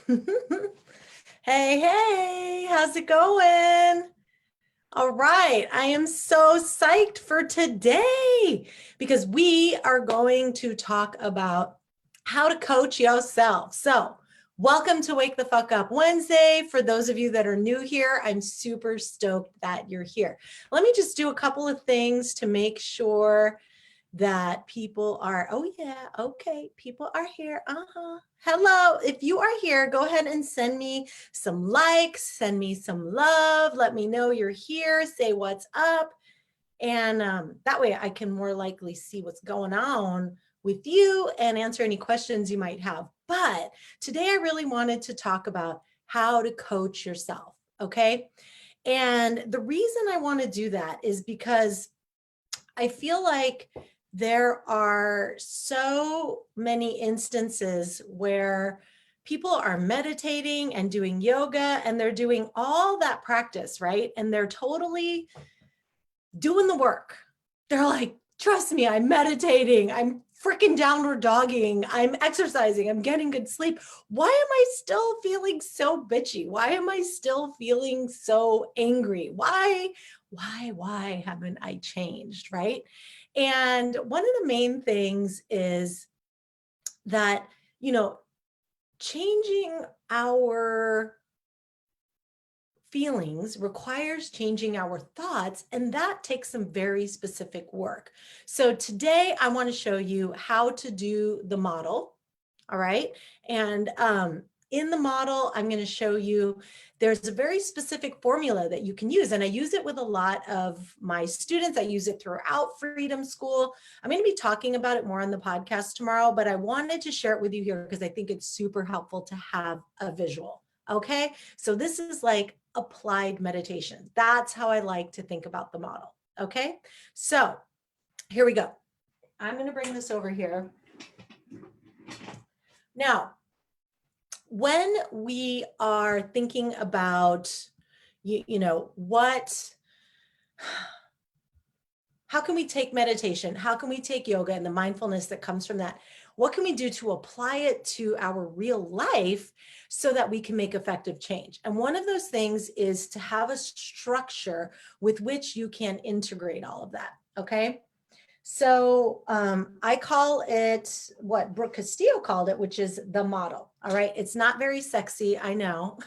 Hey, hey, how's it going? All right, I am so psyched for today because we are going to talk about how to coach yourself. So, welcome to Wake the Fuck Up Wednesday. For those of you that are new here, I'm super stoked that you're here. Let me just do a couple of things to make sure that people are, oh yeah, okay, people are here. Hello, if you are here, go ahead and send me some likes, send me some love, let me know you're here, say what's up. And that way I can more likely see what's going on with you and answer any questions you might have. But today I really wanted to talk about how to coach yourself, okay? And the reason I want to do that is because I feel like there are so many instances where people are meditating and doing yoga and they're doing all that practice, right? And they're totally doing the work. They're like, trust me, I'm meditating, I'm freaking downward dogging, I'm exercising, I'm getting good sleep. Why am I still feeling so bitchy? Why am I still feeling so angry? Why haven't I changed, right? And one of the main things is that, changing our feelings requires changing our thoughts, and that takes some very specific work. So today I want to show you how to do the model. All right. And in the model, I'm going to show you there's a very specific formula that you can use. And I use it with a lot of my students. I use it throughout Freedom School. I'm going to be talking about it more on the podcast tomorrow, but I wanted to share it with you here because I think it's super helpful to have a visual. Okay. So this is like applied meditation. That's how I like to think about the model. Okay. So here we go. I'm going to bring this over here. Now, when we are thinking about, how can we take meditation? How can we take yoga and the mindfulness that comes from that? What can we do to apply it to our real life so that we can make effective change? And one of those things is to have a structure with which you can integrate all of that, okay? So I call it what Brooke Castillo called it, which is the model. All right. It's not very sexy, I know,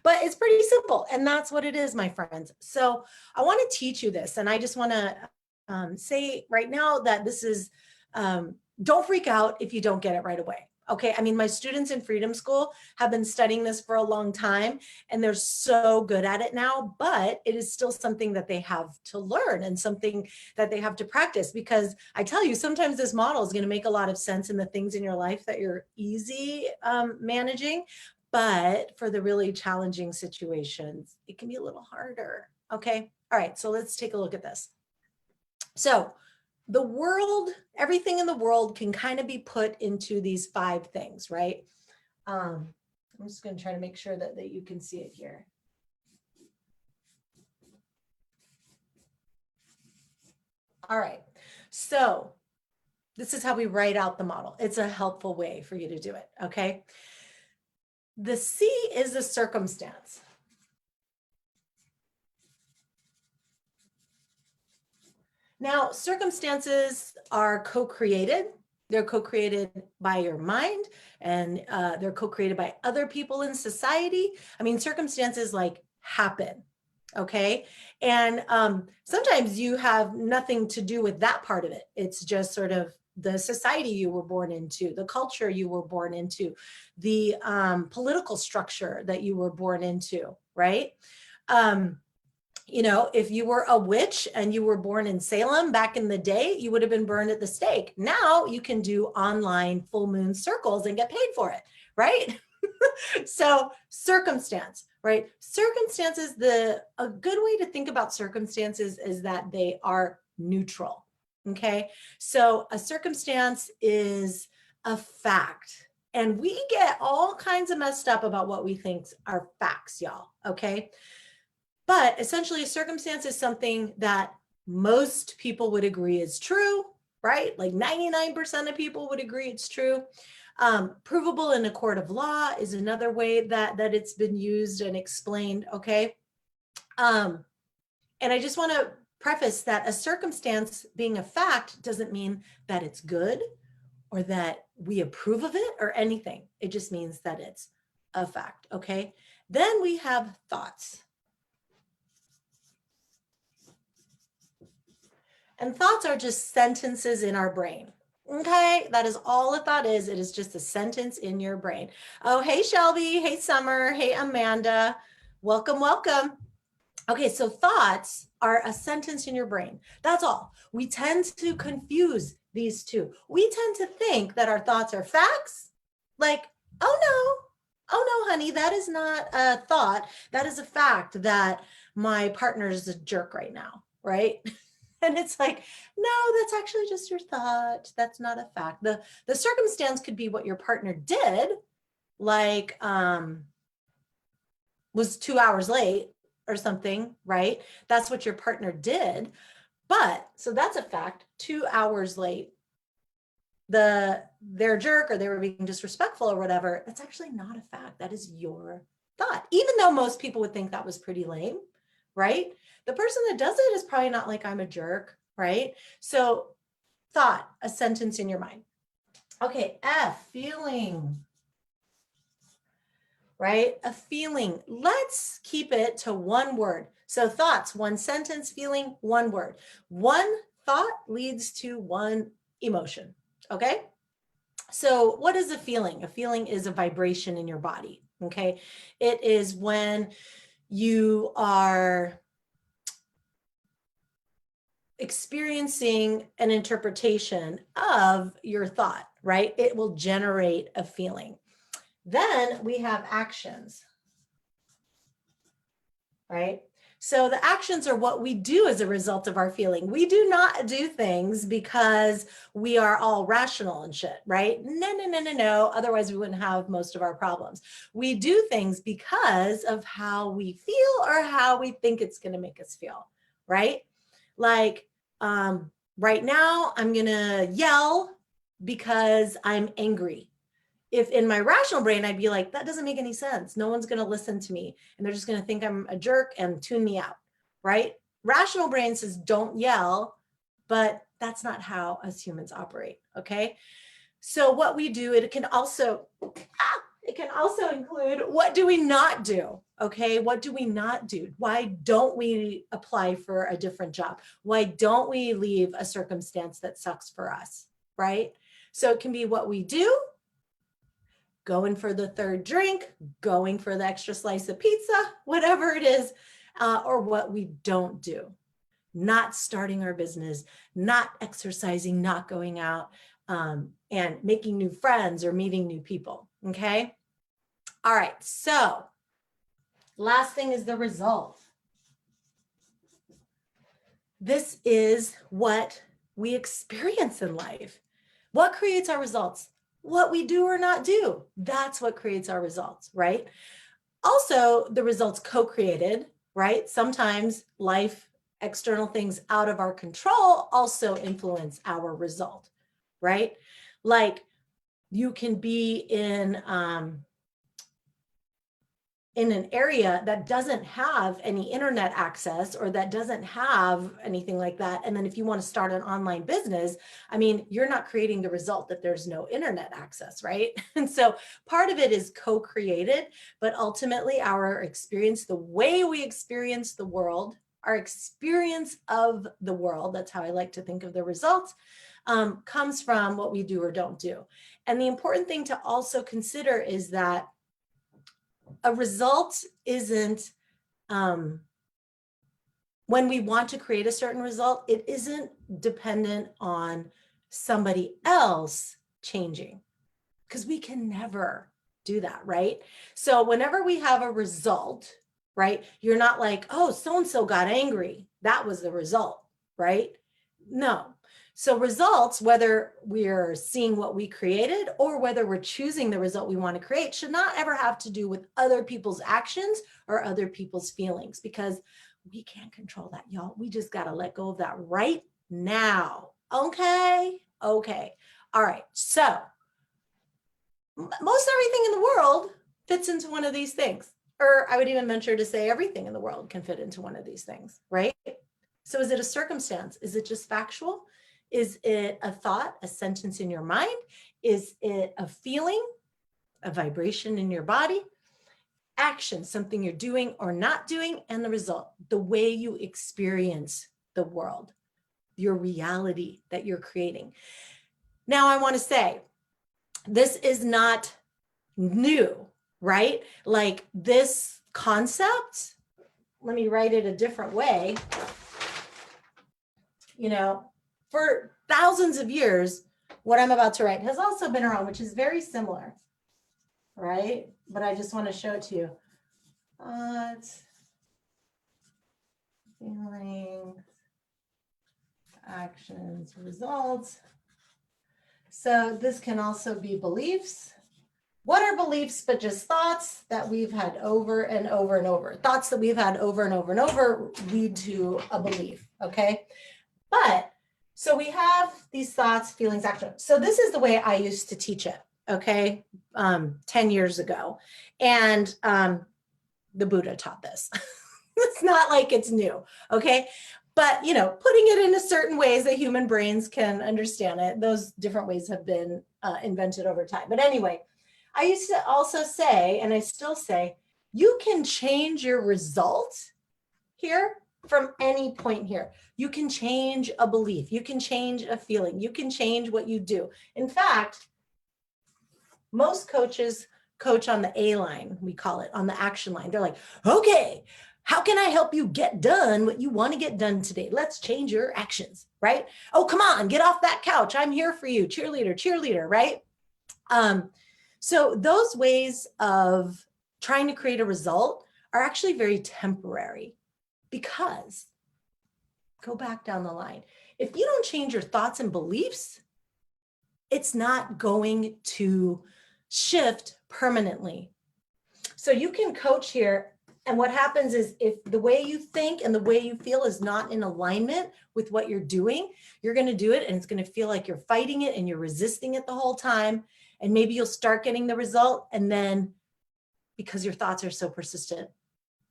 but it's pretty simple. And that's what it is, my friends. So I want to teach you this. And I just want to say right now that this is, don't freak out if you don't get it right away. Okay. I mean, my students in Freedom School have been studying this for a long time and they're so good at it now, but it is still something that they have to learn and something that they have to practice, because I tell you, sometimes this model is going to make a lot of sense in the things in your life that you're easy managing, but for the really challenging situations, it can be a little harder. Okay. All right. So let's take a look at this. So the world, everything in the world can kind of be put into these 5 things, right? I'm just going to try to make sure that you can see it here. All right. So this is how we write out the model. It's a helpful way for you to do it. Okay. The C is the circumstance. Now, circumstances are co-created. They're co-created by your mind, and they're co-created by other people in society. I mean, circumstances like happen, okay? And sometimes you have nothing to do with that part of it. It's just sort of the society you were born into, the culture you were born into, the political structure that you were born into, right? If you were a witch and you were born in Salem back in the day, you would have been burned at the stake. Now you can do online full moon circles and get paid for it, right? So circumstance, right? Circumstances, a good way to think about circumstances is that they are neutral, okay? So a circumstance is a fact. And we get all kinds of messed up about what we think are facts, y'all, okay? But essentially, a circumstance is something that most people would agree is true, right? Like 99% of people would agree it's true. Provable in a court of law is another way that it's been used and explained, okay? And I just want to preface that a circumstance being a fact doesn't mean that it's good or that we approve of it or anything. It just means that it's a fact, okay? Then we have thoughts. And thoughts are just sentences in our brain. Okay, that is all a thought is. It is just a sentence in your brain. Oh, hey, Shelby. Hey, Summer. Hey, Amanda. Welcome, welcome. Okay, so thoughts are a sentence in your brain. That's all. We tend to confuse these two. We tend to think that our thoughts are facts. Like, oh no, honey, that is not a thought. That is a fact that my partner is a jerk right now, right? And it's like, no, that's actually just your thought. That's not a fact. The circumstance could be what your partner did, like was 2 hours late or something, right? That's what your partner did. But so that's a fact, 2 hours late. They're a jerk or they were being disrespectful or whatever. That's actually not a fact. That is your thought. Even though most people would think that was pretty lame, right? The person that does it is probably not like, I'm a jerk, right? So thought, a sentence in your mind. Okay, F, feeling, right? A feeling. Let's keep it to one word. So thoughts, one sentence, feeling, one word. One thought leads to one emotion, okay? So what is a feeling? A feeling is a vibration in your body, okay? It is when you are experiencing an interpretation of your thought, right? It will generate a feeling. Then we have actions, right? So the actions are what we do as a result of our feeling. We do not do things because we are all rational and shit, right? No. Otherwise, we wouldn't have most of our problems. We do things because of how we feel or how we think it's going to make us feel, right? Like right now, I'm going to yell because I'm angry. If in my rational brain, I'd be like, that doesn't make any sense. No one's going to listen to me. And they're just going to think I'm a jerk and tune me out, right? Rational brain says, don't yell, but that's not how us humans operate, okay? So what we do, it can also include, what do we not do? Okay, what do we not do? Why don't we apply for a different job? Why don't we leave a circumstance that sucks for us, right? So it can be what we do, going for the third drink, going for the extra slice of pizza, whatever it is, or what we don't do. Not starting our business, not exercising, not going out and making new friends or meeting new people, okay? All right, so last thing is the result. This is what we experience in life. What creates our results? What we do or not do. That's what creates our results, right? Also, the results co-created, right? Sometimes life, external things out of our control also influence our result, right? Like you can be in an area that doesn't have any internet access or that doesn't have anything like that. And then if you want to start an online business, I mean, you're not creating the result that there's no internet access, right? And so part of it is co-created, but ultimately our experience, the way we experience the world, our experience of the world, that's how I like to think of the results, comes from what we do or don't do. And the important thing to also consider is that a result isn't, when we want to create a certain result, it isn't dependent on somebody else changing, because we can never do that, right? So whenever we have a result, right, you're not like, oh, so-and-so got angry. That was the result, right? No. So results, whether we're seeing what we created or whether we're choosing the result we want to create, should not ever have to do with other people's actions or other people's feelings, because we can't control that, y'all. We just got to let go of that right now. Okay. Okay. All right. So most everything in the world fits into one of these things. Or I would even venture to say everything in the world can fit into one of these things, right? So is it a circumstance? Is it just factual? Is it a thought, a sentence in your mind? Is it a feeling, a vibration in your body? Action, something you're doing or not doing, and the result, the way you experience the world, your reality that you're creating. Now, I want to say, this is not new, right? Like this concept, let me write it a different way. You know, for thousands of years, what I'm about to write has also been around, which is very similar, right? But I just want to show it to you. Thoughts, feelings, actions, results. So this can also be beliefs. What are beliefs but just thoughts that we've had over and over and over? Thoughts that we've had over and over and over lead to a belief, okay? But so we have these thoughts, feelings, actions. So this is the way I used to teach it, okay, 10 years ago. And the Buddha taught this. It's not like it's new, okay? But, you know, putting it into certain ways that human brains can understand it, those different ways have been invented over time. But anyway, I used to also say, and I still say, you can change your result here from any point here. You can change a belief. You can change a feeling. You can change what you do. In fact, most coaches coach on the A line, we call it, on the action line. They're like, okay, how can I help you get done what you want to get done today? Let's change your actions, right? Oh, come on, get off that couch. I'm here for you. Cheerleader, cheerleader, right? So those ways of trying to create a result are actually very temporary, because go back down the line. If you don't change your thoughts and beliefs, it's not going to shift permanently. So you can coach here. And what happens is, if the way you think and the way you feel is not in alignment with what you're doing, you're going to do it and it's going to feel like you're fighting it and you're resisting it the whole time. And maybe you'll start getting the result. And then because your thoughts are so persistent,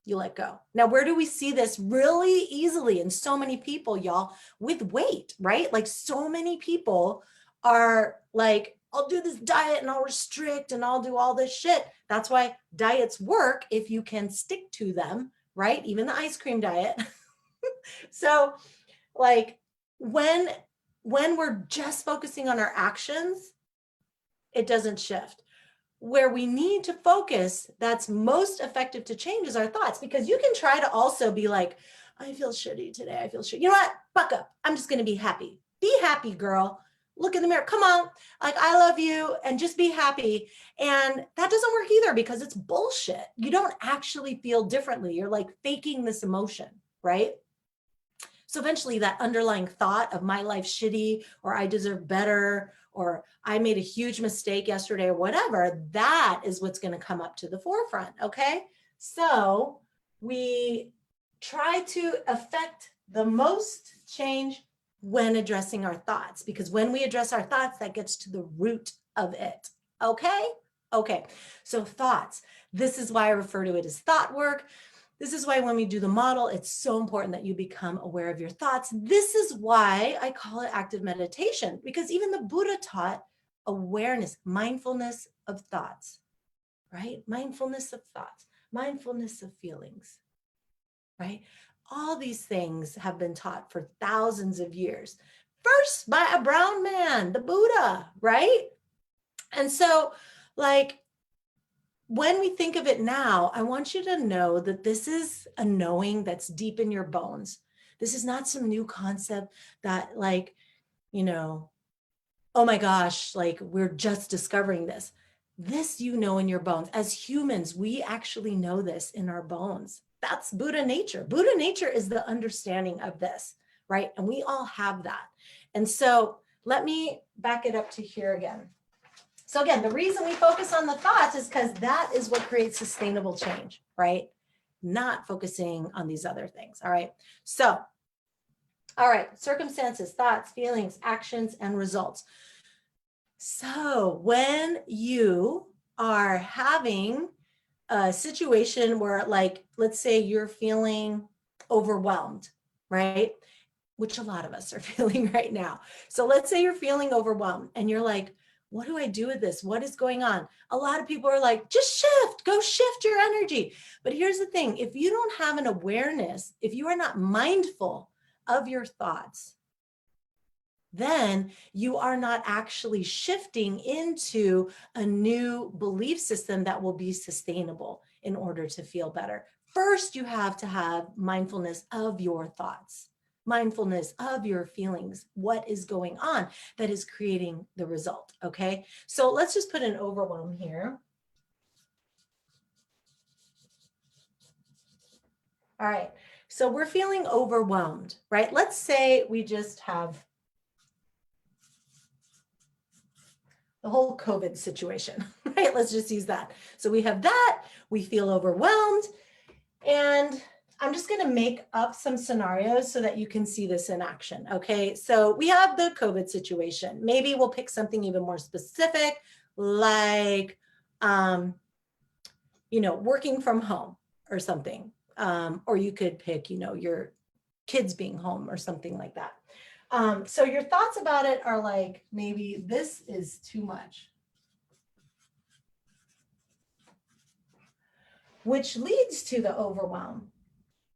you let go. Now, where do we see this really easily in so many people, y'all? With weight, right? Like so many people are like, I'll do this diet and I'll restrict and I'll do all this shit. That's why diets work if you can stick to them, right? Even the ice cream diet. So like when we're just focusing on our actions, it doesn't shift. Where we need to focus, that's most effective to change, is our thoughts, because you can try to also be like, I feel shitty today. I feel shitty. You know what? Buck up. I'm just going to be happy. Be happy, girl. Look in the mirror. Come on. Like, I love you, and just be happy. And that doesn't work either, because it's bullshit. You don't actually feel differently. You're like faking this emotion, right? So eventually that underlying thought of my life's shitty, or I deserve better, or I made a huge mistake yesterday, or whatever, that is what's going to come up to the forefront. Okay. So we try to affect the most change when addressing our thoughts, because when we address our thoughts, that gets to the root of it. Okay. Okay. So thoughts, this is why I refer to it as thought work. This is why when we do the model, it's so important that you become aware of your thoughts. This is why I call it active meditation, because even the Buddha taught awareness, mindfulness of thoughts, right? Mindfulness of thoughts, mindfulness of feelings, right? All these things have been taught for thousands of years, first by a brown man, the Buddha, right? And so like, when we think of it now, I want you to know that this is a knowing that's deep in your bones. This is not some new concept that like, you know, oh my gosh, like we're just discovering this. This you know in your bones. As humans, we actually know this in our bones. That's Buddha nature. Buddha nature is the understanding of this, right? And we all have that. And so let me back it up to here again. So again, the reason we focus on the thoughts is because that is what creates sustainable change, right? Not focusing on these other things, all right? So, all right, circumstances, thoughts, feelings, actions, and results. So when you are having a situation where, like, let's say you're feeling overwhelmed, right? Which a lot of us are feeling right now. So let's say you're feeling overwhelmed and you're like, what do I do with this? What is going on? A lot of people are like, just shift, go shift your energy. But here's the thing, if you don't have an awareness, if you are not mindful of your thoughts, then you are not actually shifting into a new belief system that will be sustainable in order to feel better. First, you have to have mindfulness of your thoughts, mindfulness of your feelings, what is going on that is creating the result, okay? So let's just put an overwhelm here. All right, so we're feeling overwhelmed, right? Let's say we just have the whole COVID situation, right? Let's just use that. So we have that, we feel overwhelmed, and I'm just gonna make up some scenarios so that you can see this in action, okay? So we have the COVID situation. Maybe we'll pick something even more specific, like, working from home or something. Or you could pick, your kids being home or something like that. So your thoughts about it are like, maybe this is too much, which leads to the overwhelm,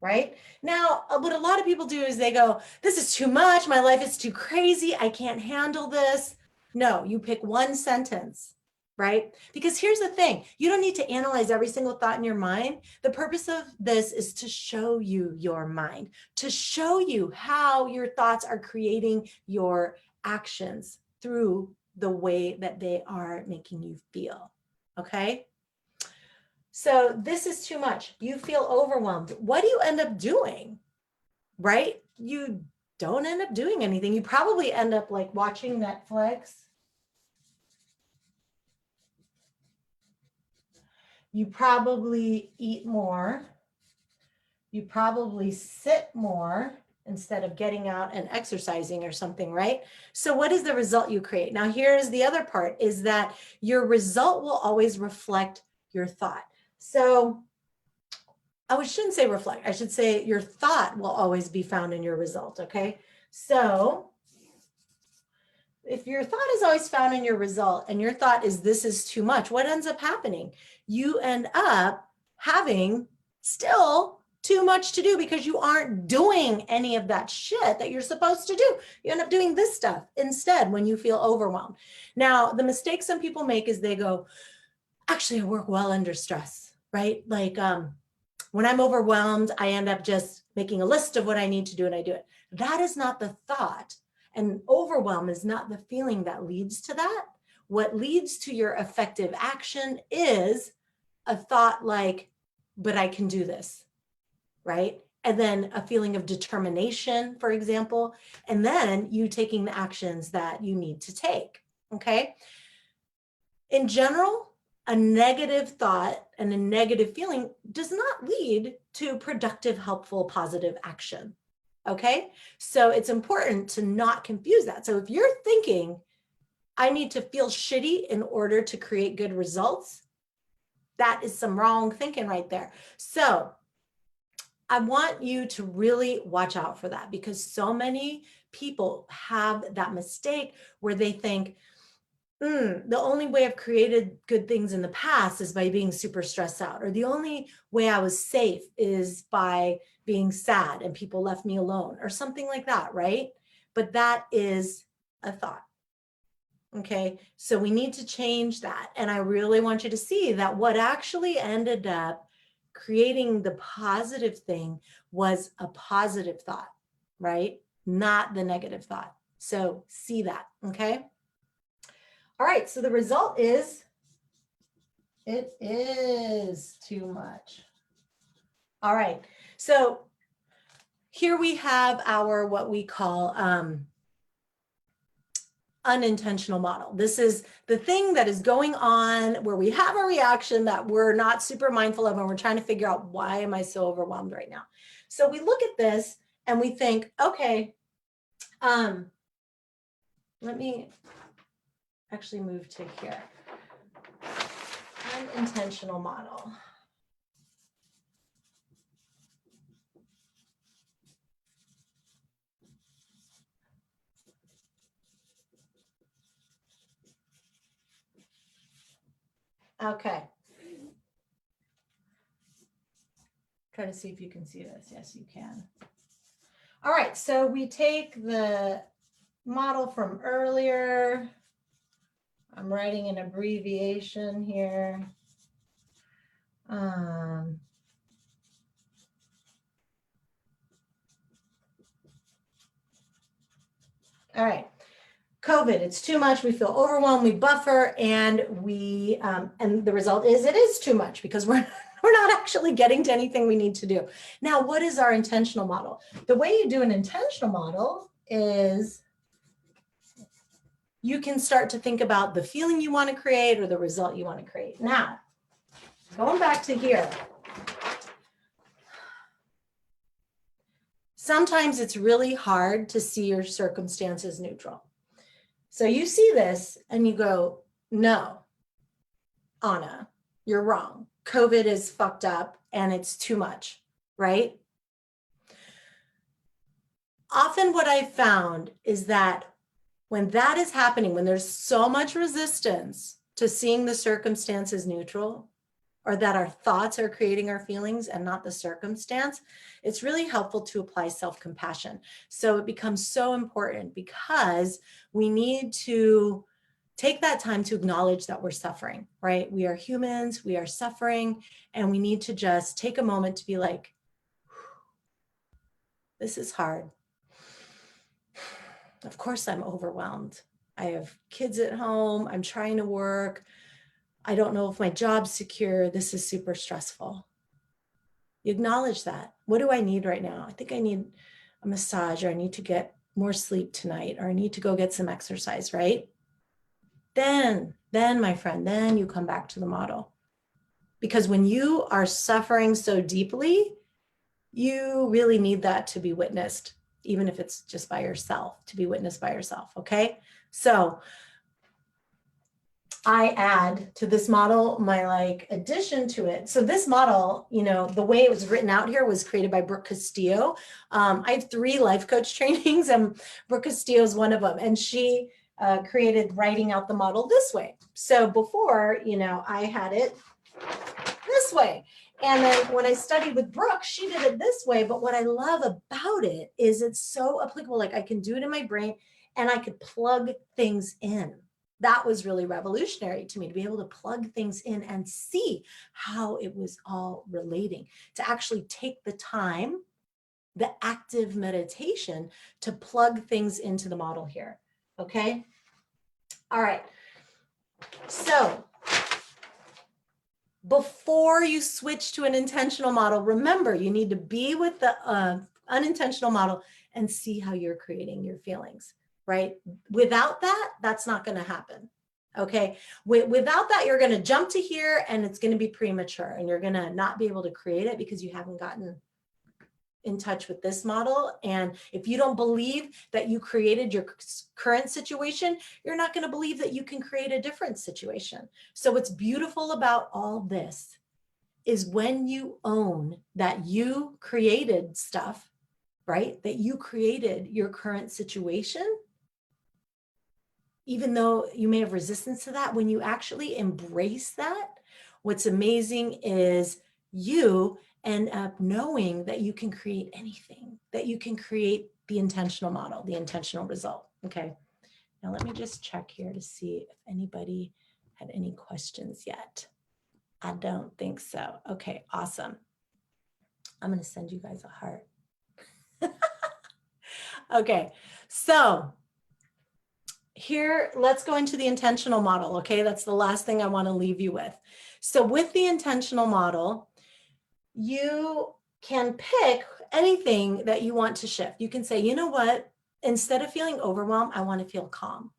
right? Now, what a lot of people do is they go, this is too much. My life is too crazy. I can't handle this. No, you pick one sentence, right? Because here's the thing, you don't need to analyze every single thought in your mind. The purpose of this is to show you your mind, to show you how your thoughts are creating your actions through the way that they are making you feel, okay? So this is too much. You feel overwhelmed. What do you end up doing, right? You don't end up doing anything. You probably end up like watching Netflix. You probably eat more. You probably sit more instead of getting out and exercising or something, right? So what is the result you create? Now, here's the other part, is that your result will always reflect your thought. So I shouldn't say reflect, I should say your thought will always be found in your result, okay? So if your thought is always found in your result and your thought is this is too much, what ends up happening? You end up having still too much to do because you aren't doing any of that shit that you're supposed to do. You end up doing this stuff instead when you feel overwhelmed. Now, the mistake some people make is they go, actually, I work well under stress, right? Like, when I'm overwhelmed, I end up just making a list of what I need to do and I do it. That is not the thought. And overwhelm is not the feeling that leads to that. What leads to your effective action is a thought like, but I can do this, right? And then a feeling of determination, for example, and then you taking the actions that you need to take, okay? In general, a negative thought and a negative feeling does not lead to productive, helpful, positive action. Okay, so it's important to not confuse that. So if you're thinking, I need to feel shitty in order to create good results, that is some wrong thinking right there. So I want you to really watch out for that, because so many people have that mistake where they think, the only way I've created good things in the past is by being super stressed out, or the only way I was safe is by being sad and people left me alone, or something like that, right? But that is a thought. Okay, so we need to change that. And I really want you to see that what actually ended up creating the positive thing was a positive thought, right? Not the negative thought. So see that, okay? All right, so the result is, it is too much. All right, so here we have our, what we call unintentional model. This is the thing that is going on where we have a reaction that we're not super mindful of, and we're trying to figure out, why am I so overwhelmed right now? So we look at this and we think, okay, let me actually move to here. Unintentional model. Okay. Try to see if you can see this. Yes, you can. All right, so we take the model from earlier. I'm writing an abbreviation here. All right. COVID, it's too much. We feel overwhelmed, we buffer, and and the result is it is too much because we're not actually getting to anything we need to do. Now, what is our intentional model? The way you do an intentional model is you can start to think about the feeling you want to create or the result you want to create. Now, going back to here, sometimes it's really hard to see your circumstances neutral. So you see this and you go, no, Anna, you're wrong. COVID is fucked up and it's too much, right? Often what I've found is that when that is happening, when there's so much resistance to seeing the circumstances neutral, or that our thoughts are creating our feelings and not the circumstance, it's really helpful to apply self-compassion. So it becomes so important because we need to take that time to acknowledge that we're suffering, right? We are humans, we are suffering, and we need to just take a moment to be like, this is hard. Of course I'm overwhelmed. I have kids at home, I'm trying to work. I don't know if my job's secure. This is super stressful. You acknowledge that. What do I need right now? I think I need a massage, or I need to get more sleep tonight, or I need to go get some exercise, right? Then my friend, then you come back to the model. Because when you are suffering so deeply, you really need that to be witnessed, even if it's just by yourself, to be witnessed by yourself, okay? So I add to this model my addition to it. So this model, the way it was written out here was created by Brooke Castillo. I have 3 life coach trainings and Brooke Castillo is one of them. And she created writing out the model this way. So before, I had it this way. And then when I studied with Brooke, she did it this way. But what I love about it is it's so applicable. Like I can do it in my brain and I could plug things in. That was really revolutionary to me, to be able to plug things in and see how it was all relating, to actually take the time, the active meditation to plug things into the model here. Okay. All right. So before you switch to an intentional model, remember, you need to be with the unintentional model and see how you're creating your feelings, right? Without that, that's not going to happen. Okay. Without that, you're going to jump to here and it's going to be premature and you're going to not be able to create it because you haven't gotten in touch with this model. And if you don't believe that you created your current situation, you're not going to believe that you can create a different situation. So what's beautiful about all this is when you own that you created stuff, right? That you created your current situation, even though you may have resistance to that, when you actually embrace that, what's amazing is you end up knowing that you can create anything, that you can create the intentional model, the intentional result. Okay. Now let me just check here to see if anybody had any questions yet. I don't think so. Okay, awesome. I'm going to send you guys a heart. Okay, so here, let's go into the intentional model. Okay, that's the last thing I want to leave you with. So with the intentional model, you can pick anything that you want to shift. You can say, you know what, instead of feeling overwhelmed, I want to feel calm.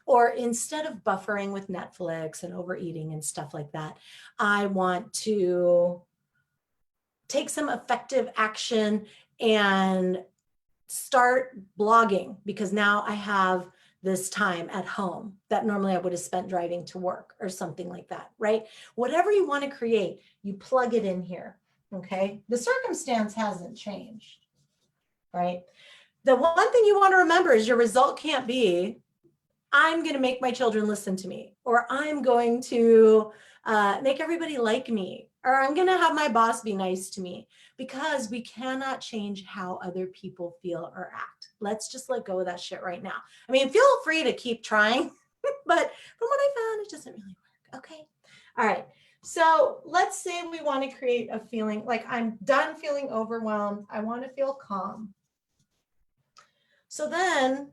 Or instead of buffering with Netflix and overeating and stuff like that, I want to take some effective action and start blogging because now I have this time at home that normally I would have spent driving to work or something like that, right? Whatever you want to create, you plug it in here, okay? The circumstance hasn't changed, right? The one thing you want to remember is your result can't be, I'm going to make my children listen to me, or I'm going to make everybody like me, or I'm going to have my boss be nice to me, because we cannot change how other people feel or act. Let's just let go of that shit right now. I mean, feel free to keep trying, but from what I found, it doesn't really work. Okay. All right. So let's say we want to create a feeling like I'm done feeling overwhelmed. I want to feel calm. So then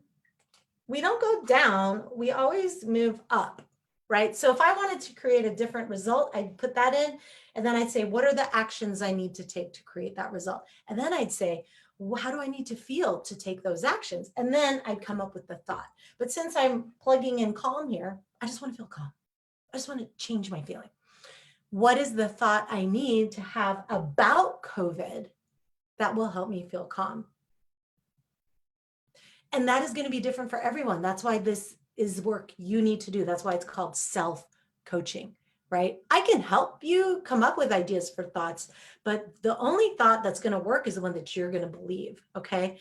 we don't go down, we always move up, right? So if I wanted to create a different result, I'd put that in, and then I'd say, what are the actions I need to take to create that result? And then I'd say, well, how do I need to feel to take those actions? And then I'd come up with the thought. But since I'm plugging in calm here, I just want to feel calm. I just want to change my feeling. What is the thought I need to have about COVID that will help me feel calm? And that is going to be different for everyone. That's why this is work you need to do. That's why it's called self-coaching, right? I can help you come up with ideas for thoughts, but the only thought that's going to work is the one that you're going to believe, okay?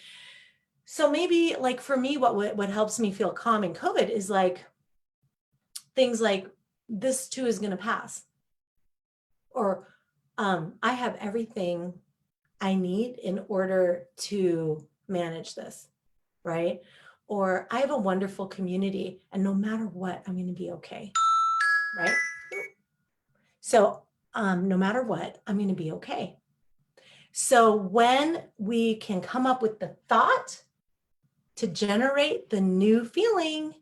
So maybe like for me, what helps me feel calm in COVID is like things like, this too is going to pass. Or I have everything I need in order to manage this. Right? Or I have a wonderful community, and no matter what, I'm going to be okay. Right? So no matter what, I'm going to be okay. So when we can come up with the thought to generate the new feeling,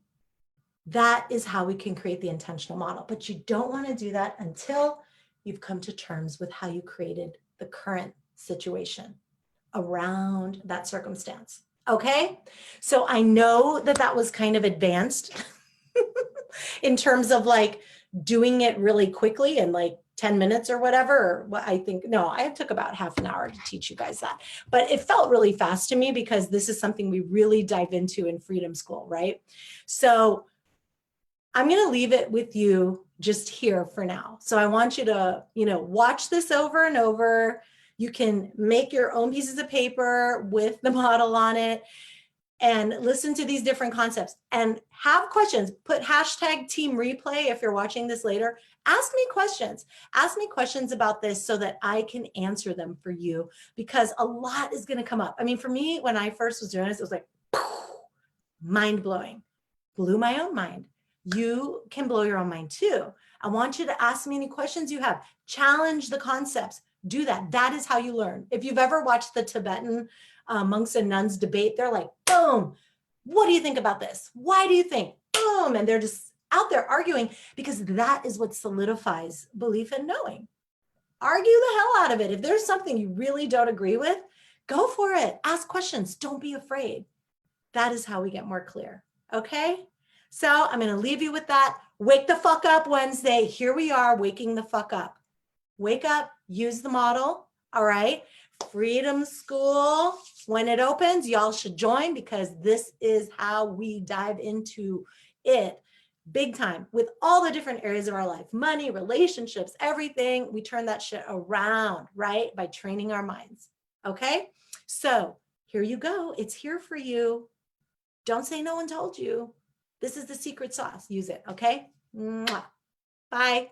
that is how we can create the intentional model. But you don't want to do that until you've come to terms with how you created the current situation around that circumstance. Okay, so I know that that was kind of advanced in terms of like doing it really quickly in like 10 minutes or whatever. Or what I think, no, I took about half an hour to teach you guys that, but it felt really fast to me because this is something we really dive into in Freedom School, right? So I'm going to leave it with you just here for now. So I want you to, watch this over and over. You can make your own pieces of paper with the model on it and listen to these different concepts and have questions. Put hashtag team replay if you're watching this later. Ask me questions. Ask me questions about this so that I can answer them for you, because a lot is going to come up. I mean, for me, when I first was doing this, it was like mind blowing, blew my own mind. You can blow your own mind too. I want you to ask me any questions you have. Challenge the concepts. Do that. That is how you learn. If you've ever watched the Tibetan monks and nuns debate, they're like, boom, what do you think about this? Why do you think? Boom. And they're just out there arguing, because that is what solidifies belief and knowing. Argue the hell out of it. If there's something you really don't agree with, go for it. Ask questions. Don't be afraid. That is how we get more clear. Okay? So I'm going to leave you with that. Wake the fuck up Wednesday. Here we are, waking the fuck up. Wake up, use the model. All right. Freedom School, when it opens, y'all should join, because this is how we dive into it big time with all the different areas of our life, money, relationships, everything. We turn that shit around, right? By training our minds. Okay. So here you go. It's here for you. Don't say no one told you. This is the secret sauce. Use it. Okay. Mwah. Bye.